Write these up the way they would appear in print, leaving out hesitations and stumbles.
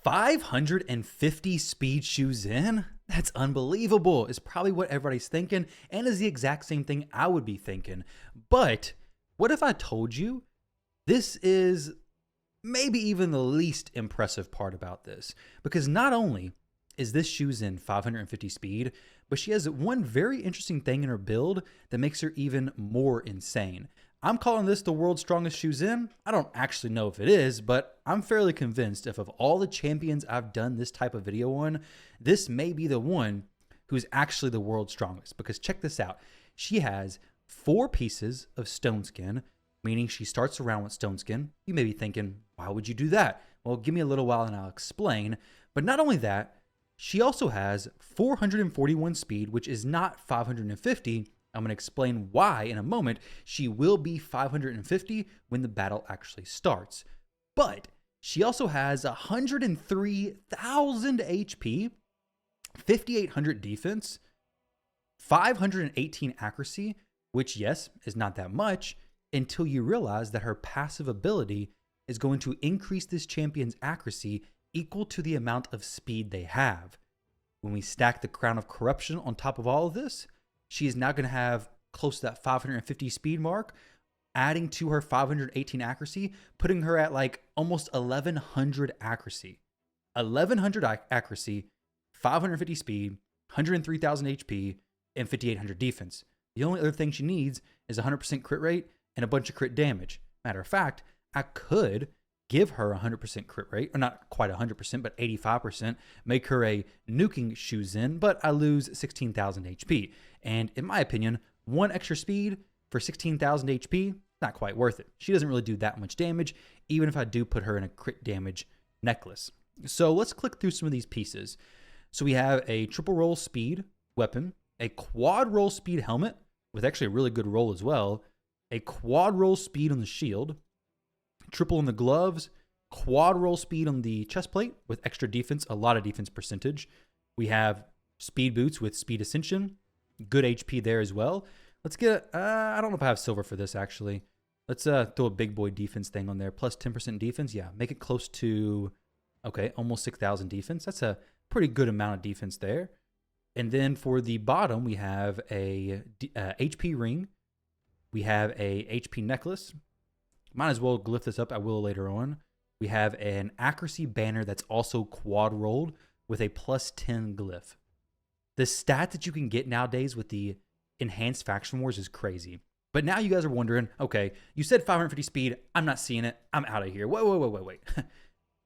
550 speed Shu-Zhen? That's unbelievable. It's probably what everybody's thinking and is the exact same thing I would be thinking. But what if I told you this is maybe even the least impressive part about this? Because not only is this Shu-Zhen 550 speed, but she has one very interesting thing in her build that makes her even more insane. I'm calling this the world's strongest Shu-Zhen. I don't actually know if it is, but I'm fairly convinced if of all the champions I've done this type of video on, this may be the one who's actually the world's strongest. Because check this out. She has 4 pieces of stone skin, meaning she starts around with stone skin. You may be thinking, why would you do that? Well, give me a little while and I'll explain. But not only that, she also has 441 speed, which is not 550. I'm going to explain why in a moment. She will be 550 when the battle actually starts. But she also has 103,000 HP, 5,800 defense, 518 accuracy, which, yes, is not that much until you realize that her passive ability is going to increase this champion's accuracy equal to the amount of speed they have. When we stack the Crown of Corruption on top of all of this, she is now going to have close to that 550 speed mark, adding to her 518 accuracy, putting her at like almost 1100 accuracy. 1100 accuracy, 550 speed, 103,000 HP, and 5,800 defense. The only other thing she needs is 100% crit rate and a bunch of crit damage. Matter of fact, I could give her 100% crit rate, or not quite 100%, but 85%, make her a nuking Shu-Zhen, but I lose 16,000 HP. And in my opinion, 1 extra speed for 16,000 HP, not quite worth it. She doesn't really do that much damage, even if I do put her in a crit damage necklace. So let's click through some of these pieces. So we have a triple roll speed weapon, a quad roll speed helmet, with actually a really good roll as well, a quad roll speed on the shield, triple on the gloves, quad roll speed on the chest plate with extra defense, a lot of defense percentage. We have speed boots with speed ascension, good HP there as well. Let's get, I don't know if I have silver for this actually. Let's throw a big boy defense thing on there, plus 10% defense. Yeah, make it close to, okay, almost 6,000 defense. That's a pretty good amount of defense there. And then for the bottom, we have a HP ring. We have a HP necklace. Might as well glyph this up. I will later on. We have an accuracy banner that's also quad rolled with a plus 10 glyph. The stat that you can get nowadays with the enhanced faction wars is crazy. But now you guys are wondering, okay, you said 550 speed. I'm not seeing it. I'm out of here. Wait.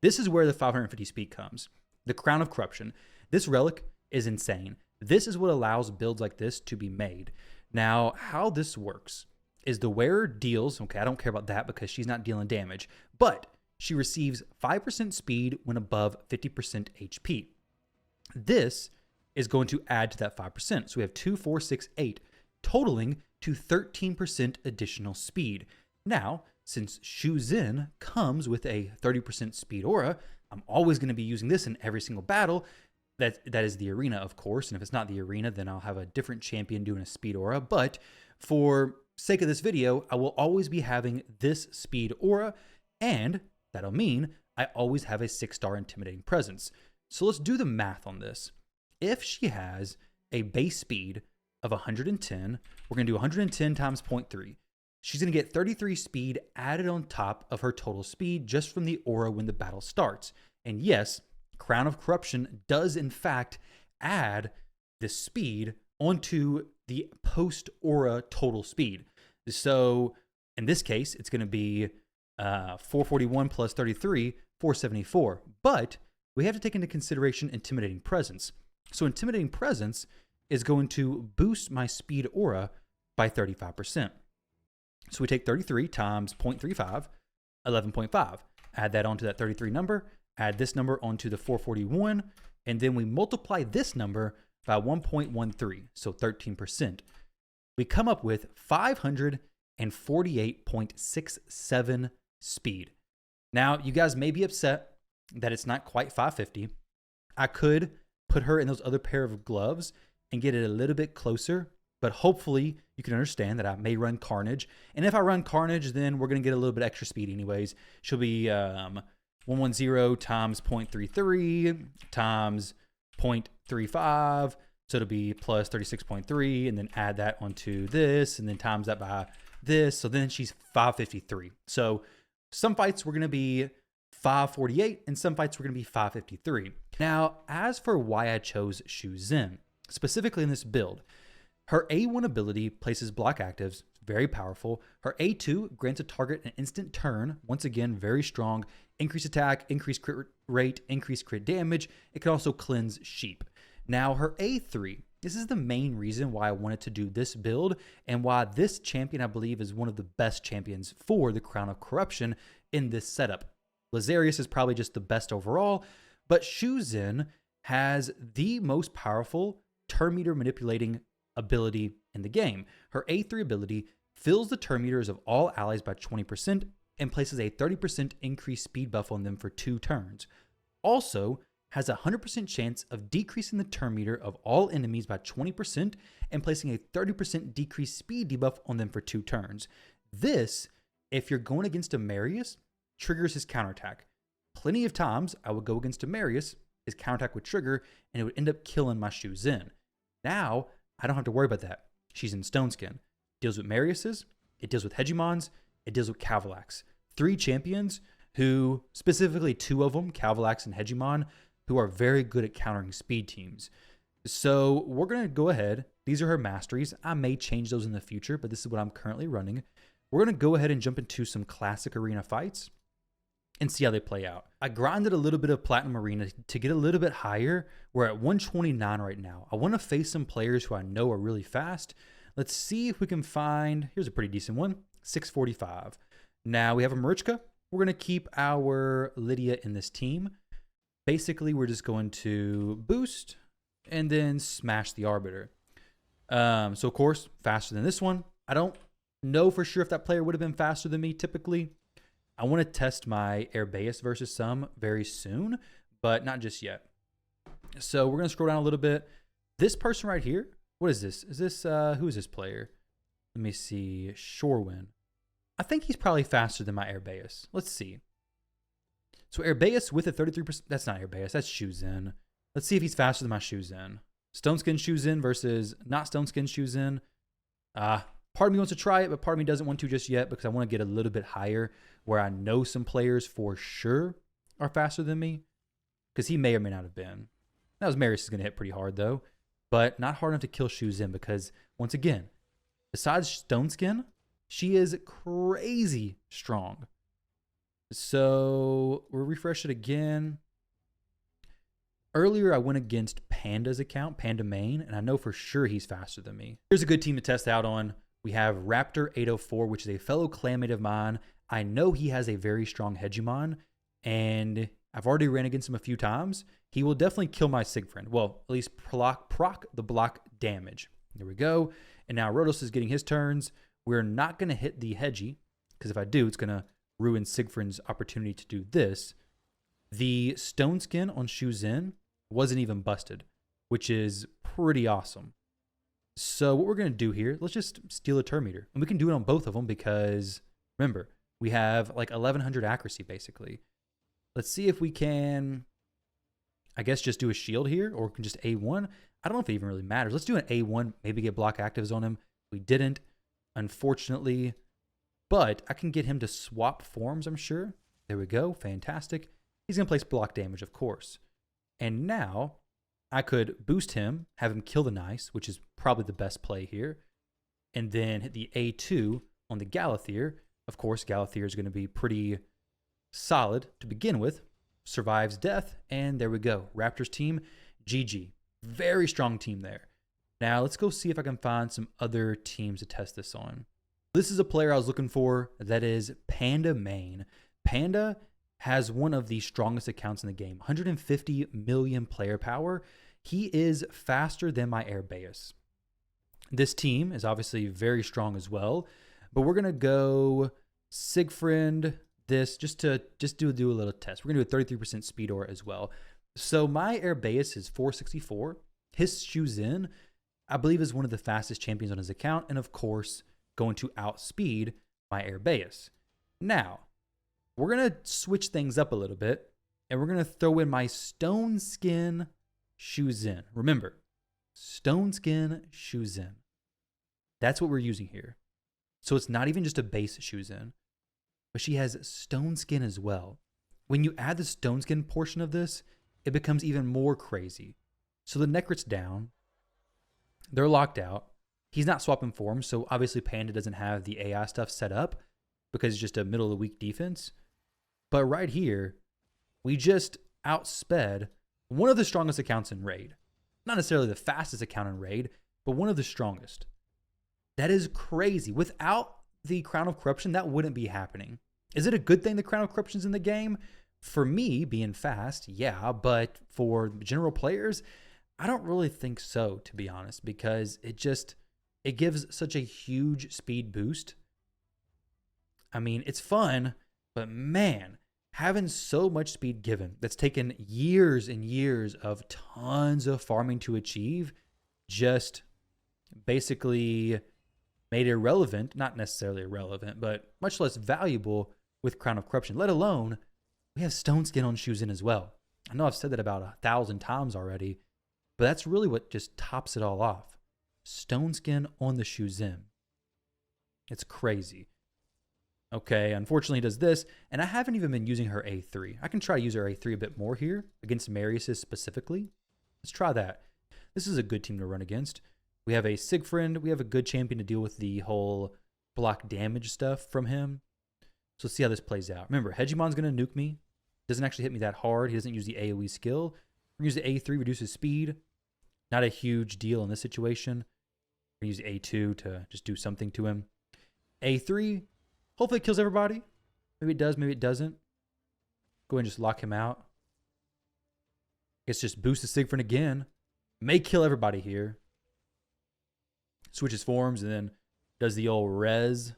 This is where the 550 speed comes. The Crown of Corruption. This relic is insane. This is what allows builds like this to be made. Now, how this works is the wearer deals, okay, I don't care about that because she's not dealing damage, but she receives 5% speed when above 50% HP. This is going to add to that 5%. So we have 2, 4, 6, 8, totaling to 13% additional speed. Now, since Shu-Zhen comes with a 30% speed aura, I'm always going to be using this in every single battle. That is the arena, of course, and if it's not the arena, then I'll have a different champion doing a speed aura, but for sake of this video, I will always be having this speed aura, and that'll mean I always have a 6-star intimidating presence. So let's do the math on this. If she has a base speed of 110, we're going to do 110 times 0.3. She's going to get 33 speed added on top of her total speed just from the aura when the battle starts. And yes, Crown of Corruption does in fact add the speed onto the post-aura total speed. So in this case, it's going to be 441 plus 33, 474. But we have to take into consideration Intimidating Presence. So Intimidating Presence is going to boost my speed aura by 35%. So we take 33 times 0.35, 11.5. Add that onto that 33 number, add this number onto the 441, and then we multiply this number by 1.13, so 13%. We come up with 548.67 speed. Now, you guys may be upset that it's not quite 550. I could put her in those other pair of gloves and get it a little bit closer, but hopefully you can understand that I may run Carnage. And if I run Carnage, then we're going to get a little bit extra speed anyways. She'll be 110 times 0.33 times 0.35. So it'll be plus 36.3, and then add that onto this, and then times that by this. So then she's 553. So some fights we're going to be 548, and some fights we're going to be 553. Now, as for why I chose Shu-Zhen, specifically in this build, her A1 ability places block actives, very powerful. Her A2 grants a target an instant turn, once again, very strong. Increase attack, increase crit rate, increase crit damage. It can also cleanse sheep. Now, her A3, this is the main reason why I wanted to do this build and why this champion, I believe, is one of the best champions for the Crown of Corruption in this setup. Lazarius is probably just the best overall, but Shu-Zhen has the most powerful turn meter manipulating ability in the game. Her A3 ability fills the turn meters of all allies by 20% and places a 30% increased speed buff on them for 2 turns. Also, has a 100% chance of decreasing the turn meter of all enemies by 20% and placing a 30% decreased speed debuff on them for 2 turns. This, if you're going against a Marius, triggers his counterattack. Plenty of times I would go against a Marius, his counterattack would trigger, and it would end up killing my Shu-Zhen. Now, I don't have to worry about that. She's in Stone Skin. Deals with Mariuses, it deals with Hegemons, it deals with Cavalax. 3 champions who, specifically 2 of them, Cavalax and Hegemon, who are very good at countering speed teams. So we're going to go ahead. These are her masteries. I may change those in the future, but this is what I'm currently running. We're going to go ahead and jump into some classic arena fights and see how they play out. I grinded a little bit of Platinum Arena to get a little bit higher. We're at 129 right now. I want to face some players who I know are really fast. Let's see if we can find, here's a pretty decent one, 645. Now we have a Marichka. We're going to keep our Lydia in this team. Basically, we're just going to boost and then smash the Arbiter. So of course, faster than this one. I don't know for sure if that player would have been faster than me typically. I want to test my Airbeus versus some very soon, but not just yet. So we're going to scroll down a little bit. This person right here, what is this? Is this, who is this player? Let me see, Shorewind. I think he's probably faster than my Airbeus. Let's see. So Airbeus with a 33%, that's not Airbeus, that's Shu-Zhen. Let's see if he's faster than my Shu-Zhen. Stone Skin Shu-Zhen versus not Stone Skin Shu-Zhen. Part of me wants to try it, but part of me doesn't want to just yet because I want to get a little bit higher where I know some players for sure are faster than me because he may or may not have been. That was Marius is going to hit pretty hard though, but not hard enough to kill Shu-Zhen because once again, besides Stone Skin, she is crazy strong. So we'll refresh it again. Earlier, I went against Panda's account, Panda Main, and I know for sure he's faster than me. Here's a good team to test out on. We have Raptor 804, which is a fellow clanmate of mine. I know he has a very strong Hegemon, and I've already ran against him a few times. He will definitely kill my Siegfried. Well, at least proc the block damage. There we go. And now Rhodos is getting his turns. We're not going to hit the Hegi, because if I do, it's going to ruin Siegfried's opportunity to do this. The Stone Skin on Shu-Zhen wasn't even busted, which is pretty awesome. So what we're going to do here, let's just steal a turn meter. And we can do it on both of them because, remember, we have like 1100 accuracy basically. Let's see if we can, I guess, just do a shield here, or we can just A1. I don't know if it even really matters. Let's do an A1, maybe get block actives on him. We didn't, unfortunately, but I can get him to swap forms, I'm sure. There we go, fantastic. He's going to place block damage, of course. And now I could boost him, have him kill the Nice, which is probably the best play here. And then hit the A2 on the Galathier. Of course, Galathier is going to be pretty solid to begin with. Survives death, and there we go. Raptors team, GG. Very strong team there. Now, let's go see if I can find some other teams to test this on. This is a player I was looking for. That is Panda Main. Panda has one of the strongest accounts in the game. 150 million player power. He is faster than my Airbeus. This team is obviously very strong as well. But we're going to go Siegfried, this, just do a little test. We're going to do a 33% speed aura as well. So my Airbeus is 464. His Shu-Zhen, I believe, is one of the fastest champions on his account. And of course, going to outspeed my Airbeus. Now, we're going to switch things up a little bit, and we're going to throw in my Stone Skin Shu-Zhen. Remember, Stone Skin Shu-Zhen. That's what we're using here. So it's not even just a base Shu-Zhen, but she has Stone Skin as well. When you add the Stone Skin portion of this, it becomes even more crazy. So the Necrit's down. They're locked out. He's not swapping forms, so obviously Panda doesn't have the AI stuff set up because it's just a middle of the week defense. But right here, we just outsped one of the strongest accounts in Raid. Not necessarily the fastest account in Raid, but one of the strongest. That is crazy. Without the Crown of Corruption, that wouldn't be happening. Is it a good thing the Crown of Corruption's in the game? For me, being fast, yeah, but for general players, I don't really think so, to be honest, because it gives such a huge speed boost. I mean, it's fun, but man, having so much speed given that's taken years and years of tons of farming to achieve just basically made irrelevant, not necessarily irrelevant, but much less valuable with Crown of Corruption, let alone we have Stone Skin on Shu-Zhen as well. I know I've said that about 1,000 times already, but that's really what just tops it all off. Stone Skin on the Shu-Zhen. It's crazy. Okay, unfortunately it does this, and I haven't even been using her A3. I can try to use her A3 a bit more here, against Marius's specifically. Let's try that. This is a good team to run against. We have a Siegfried. We have a good champion to deal with the whole block damage stuff from him. So let's see how this plays out. Remember, Hegemon's going to nuke me. Doesn't actually hit me that hard. He doesn't use the AoE skill. We're going to use the A3, reduces speed. Not a huge deal in this situation. We're going to use A2 to just do something to him. A3, hopefully it kills everybody. Maybe it does, maybe it doesn't. Go ahead and just lock him out. Guess just boost the Siegfried again. May kill everybody here. Switches forms and then does the old res.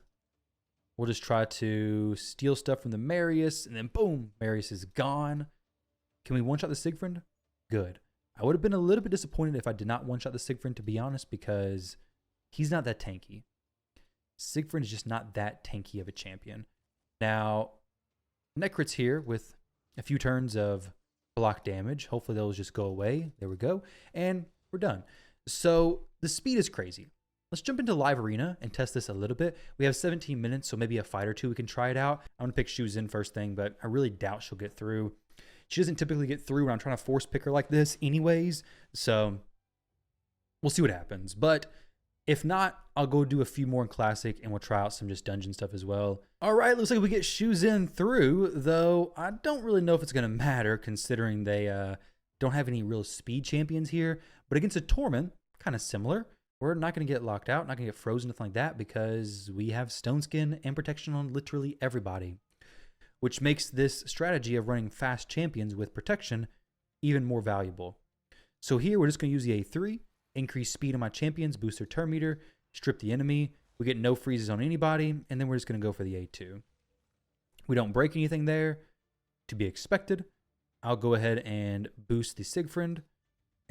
We'll just try to steal stuff from the Marius, and then boom, Marius is gone. Can we one-shot the Siegfried? Good. I would have been a little bit disappointed if I did not one-shot the Siegfried, to be honest, because he's not that tanky. Siegfried is just not that tanky of a champion. Now, Necrit's here with a few turns of block damage. Hopefully those just go away. There we go. And we're done. So the speed is crazy. Let's jump into live arena and test this a little bit. We have 17 minutes, so maybe a fight or two we can try it out. I'm going to pick Shu-Zhen first thing, but I really doubt she'll get through. She doesn't typically get through when I'm trying to force pick her like this anyways, so we'll see what happens. But if not, I'll go do a few more in Classic, and we'll try out some just dungeon stuff as well. All right, looks like we get Shu-Zhen through, though I don't really know if it's going to matter considering they don't have any real speed champions here. But against a Torment, kind of similar. We're not going to get locked out, not going to get frozen, nothing like that, because we have Stone Skin and protection on literally everybody, which makes this strategy of running fast champions with protection even more valuable. So here we're just going to use the A3, increase speed on my champions, boost their turn meter, strip the enemy. We get no freezes on anybody, and then we're just going to go for the A2. We don't break anything there, to be expected. I'll go ahead and boost the Siegfried.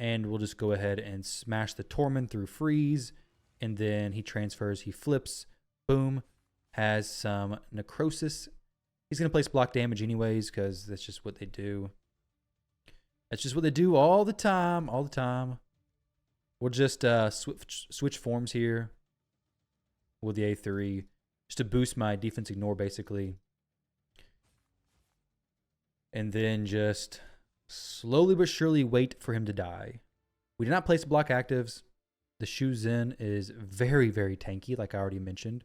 And we'll just go ahead and smash the Torment through freeze. And then he transfers, he flips, boom, has some necrosis. He's going to place block damage anyways because that's just what they do. That's just what they do all the time, all the time. We'll just switch forms here with the A3 just to boost my defense ignore basically. And then just slowly but surely wait for him to die. We did not place block actives. The Shu-Zhen is very, very tanky, like I already mentioned.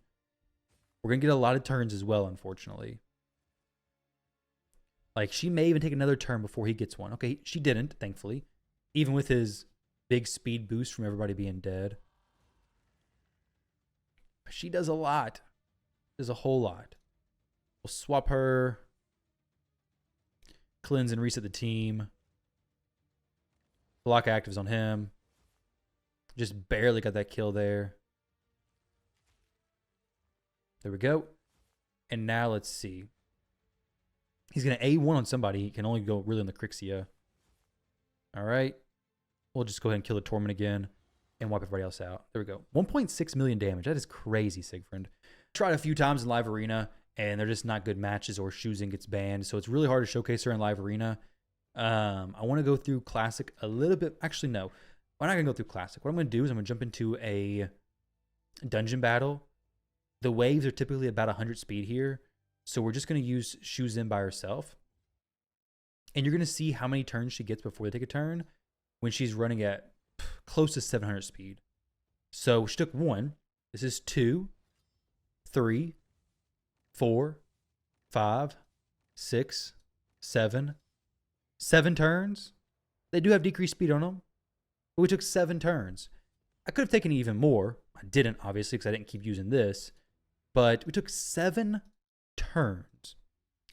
We're going to get a lot of turns as well, unfortunately. Like, she may even take another turn before he gets one. Okay, she didn't, thankfully. Even with his big speed boost from everybody being dead. But she does a lot. Does a whole lot. We'll swap her. Cleanse and reset the team. Block actives on him. Just barely got that kill there. There we go. And now let's see. He's going to A1 on somebody. He can only go really on the Crixia. All right. We'll just go ahead and kill the Torment again and wipe everybody else out. There we go. 1.6 million damage. That is crazy, Siegfried. Tried a few times in live arena, and they're just not good matches, or Shu-Zhen gets banned. So it's really hard to showcase her in live arena. I want to go through Classic a little bit. Actually, no. I'm not going to go through Classic. What I'm going to do is I'm going to jump into a dungeon battle. The waves are typically about 100 speed here. So we're just going to use Shu-Zhen by herself. And you're going to see how many turns she gets before they take a turn when she's running at close to 700 speed. So she took 1. This is 2, 3, 4, 5, 6, 7. 7 turns. They do have decreased speed on them, but we took 7 turns. I could have taken even more. I didn't, obviously, because I didn't keep using this. But we took 7 turns.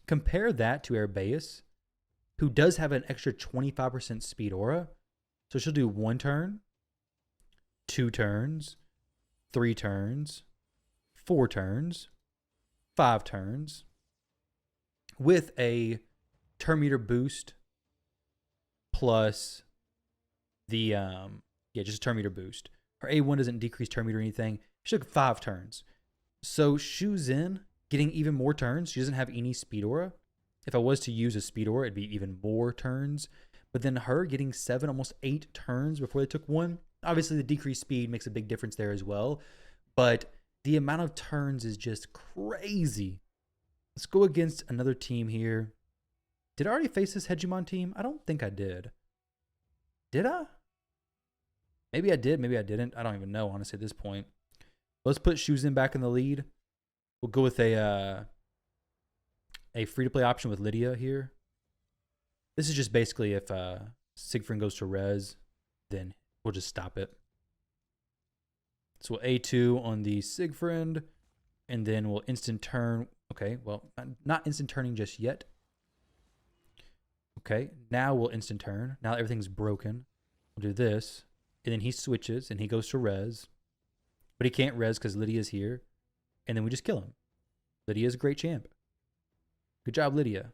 Compare that to Arabeus, who does have an extra 25% speed aura. So she'll do 1 turn, 2 turns, 3 turns, 4 turns, 5 turns, with a turn meter boost plus the just a turn meter boost. Her A1 doesn't decrease turn meter or anything. She took 5 turns. So Shu-Zhen getting even more turns. She doesn't have any speed aura. If I was to use a speed aura, it'd be even more turns. But then her getting 7, almost 8 turns before they took 1. Obviously, the decreased speed makes a big difference there as well. But the amount of turns is just crazy. Let's go against another team here. Did I already face this Hegemon team? I don't think I did. Did I? Maybe I did. Maybe I didn't. I don't even know, honestly, at this point. Let's put Shu-Zhen back in the lead. We'll go with a free-to-play option with Lydia here. This is just basically if Siegfried goes to res, then we'll just stop it. So we'll A2 on the Siegfried, and then we'll instant turn. Okay, well, not instant turning just yet. Okay, now we'll instant turn. Now everything's broken. We'll do this, and then he switches, and he goes to res. But he can't res because Lydia's here, and then we just kill him. Lydia's a great champ. Good job, Lydia.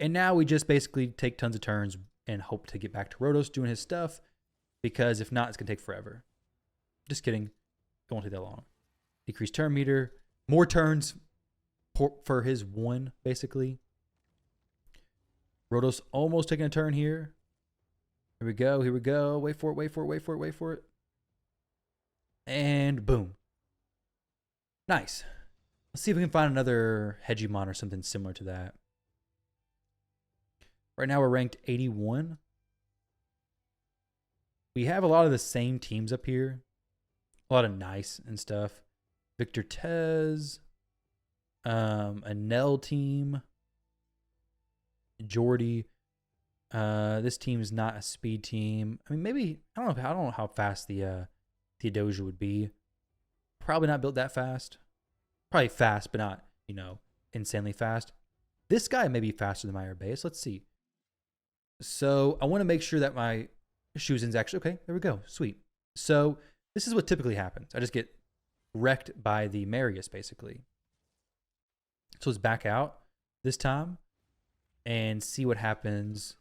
And now we just basically take tons of turns and hope to get back to Rhodos doing his stuff, because if not, it's going to take forever. Just kidding. It won't take that long. Decrease turn meter. More turns for his 1, basically. Rhodos almost taking a turn here. Here we go. Here we go. Wait for it. Wait for it. Wait for it. Wait for it. And boom. Nice. Let's see if we can find another Hegemon or something similar to that. Right now we're ranked 81. We have a lot of the same teams up here. A lot of nice and stuff. Victor Tez. A Nell team. Jordy. This team's not a speed team. I mean, maybe I don't know how fast the Theodosia would be. Probably not built that fast. Probably fast, but not, insanely fast. This guy may be faster than my Arabeus. Let's see. So I want to make sure that my Shu-Zhen's actually okay. There we go. Sweet. So this is what typically happens. I just get wrecked by the Marius, basically. So let's back out this time and see what happens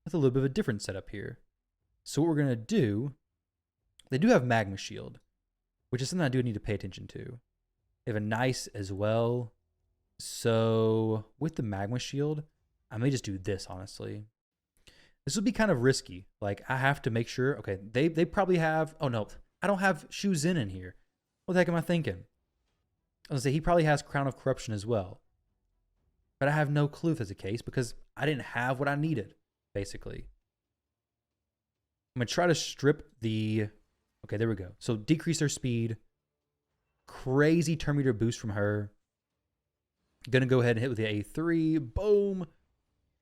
with a little bit of a different setup here. So what we're going to do, they do have Magma Shield, which is something I do need to pay attention to. They have a nice as well. So with the Magma Shield, I may just do this, honestly. This would be kind of risky. Like, I have to make sure. Okay, they probably have. Oh, no. I don't have Shu-Zhen in here. What the heck am I thinking? I was going to say, he probably has Crown of Corruption as well. But I have no clue if that's the case because I didn't have what I needed, basically. I'm going to try to strip the. Okay, there we go. So decrease their speed. Crazy turn meter boost from her. Going to go ahead and hit with the A3. Boom.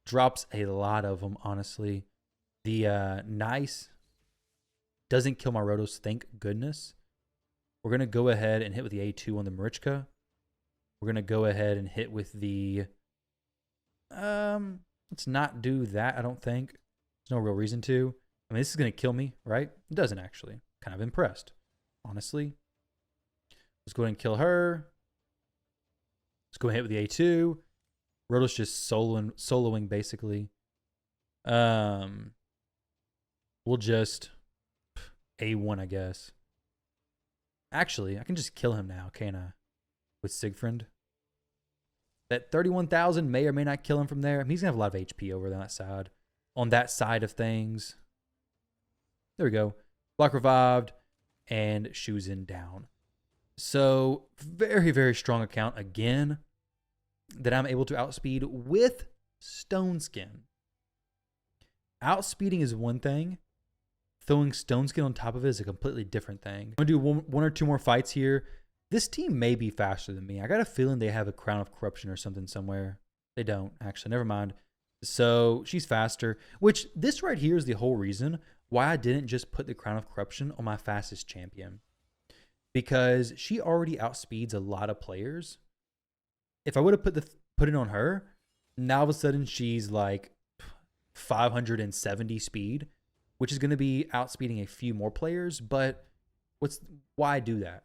Drops a lot of them, honestly. The nice doesn't kill my Rhodos, thank goodness. We're going to go ahead and hit with the A2 on the Marichka. We're going to go ahead and hit with the... let's not do that, I don't think. There's no real reason to. I mean, this is going to kill me, right? It doesn't, actually. Kind of impressed, honestly. Let's go ahead and kill her. Let's go ahead and hit with the A2. Rhodos just soloing basically. We'll just A1, I guess. Actually, I can just kill him now, can't I? With Siegfried. That 31,000 may or may not kill him from there. I mean, he's going to have a lot of HP over that side. On that side of things. There we go. Block revived and Shu-Zhen down. So very, very strong account again that I'm able to outspeed with Stone Skin. Outspeeding is one thing. Throwing Stone Skin on top of it is a completely different thing. I'm going to do one or two more fights here. This team may be faster than me. I got a feeling they have a Crown of Corruption or something somewhere. They don't, actually. Never mind. So she's faster, which this right here is the whole reason why I didn't just put the Crown of Corruption on my fastest champion. Because she already outspeeds a lot of players. If I would have put it on her, now all of a sudden she's like 570 speed, which is going to be outspeeding a few more players. But why do that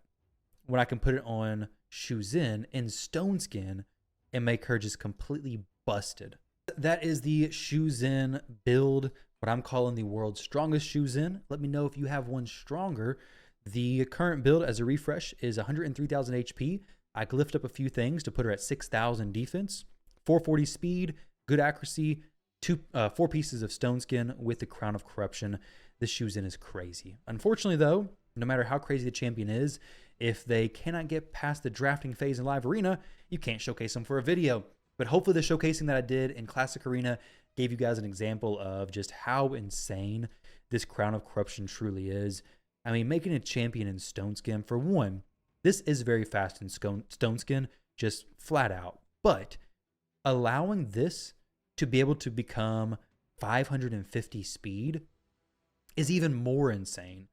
when I can put it on Shu-Zhen in Stone Skin and make her just completely busted? That is the Shu-Zhen build, what I'm calling the world's strongest Shu-Zhen. Let me know if you have one stronger. The current build as a refresh is 103,000 HP. I could lift up a few things to put her at 6,000 defense, 440 speed, good accuracy, 4 pieces of Stone Skin with the Crown of Corruption. This Shu-Zhen is crazy. Unfortunately, though, no matter how crazy the champion is, if they cannot get past the drafting phase in Live Arena, you can't showcase them for a video. But hopefully the showcasing that I did in Classic Arena gave you guys an example of just how insane this Crown of Corruption truly is. I mean, making a champion in Stone Skin, for one, this is very fast in Stone Skin, just flat out. But allowing this to be able to become 550 speed is even more insane.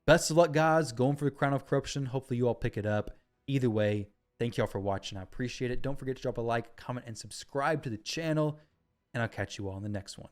Best of luck, guys, going for the Crown of Corruption. Hopefully you all pick it up. Either way, thank you all for watching. I appreciate it. Don't forget to drop a like, comment, and subscribe to the channel, and I'll catch you all in the next one.